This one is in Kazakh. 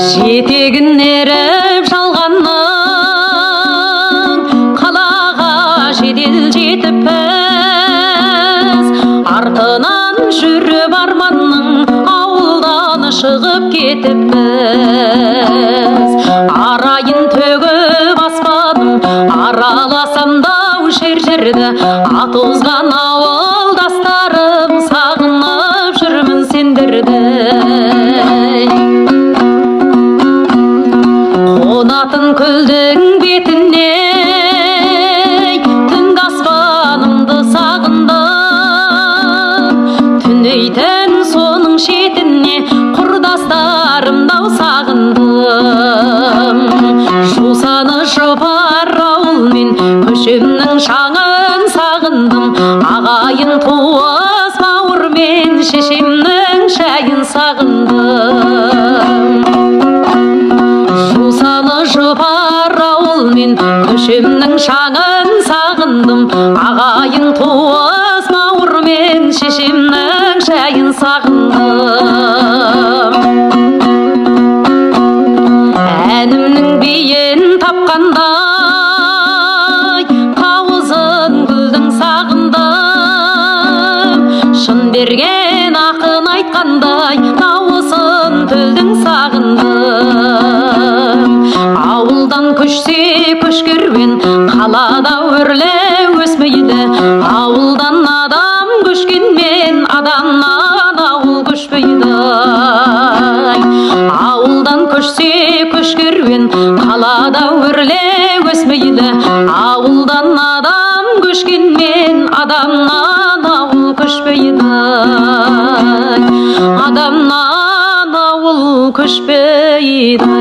Жетегін еріп жалғанның қалаға жедел жетіппіз, артынан жүріп арманның ауылдан шығып кетіппіз. Арайын төгіп аспаным араласам дау жер-жерді, атозған ауылдастарым сағынып жүрмін сендерді. Қонатын күлдің бетіне түнгі аспанымды сағындым, түнейтін соның шетіне құрдастарымды сағындым. Жусаны жұпар ауылмен көшемнің шаңын сағындым, ағайын туыс бауырмен шешемнің шайын сағындым. Жусаны жұпар ауылмен көшемнің шаңын сағындым, ағайын туыс бауырмен шешемнің шайын сағындым. Әнімнің биін тапқандай тауызын гүлдің сағындым, шын берген ақын айтқандай дауысын тілдің сағындым. Ауылдан көшсе көшкермен қалада өрлеу өсмейді, ауылдан адам көшкенмен адамнан ауыл көшпейді. Ауылдан көшсе көшкермен қалада өрлеу өсмейді, ауылдан адам көшкенмен адамнан ауыл көшпейді. Адамнан ауыл көшпейді.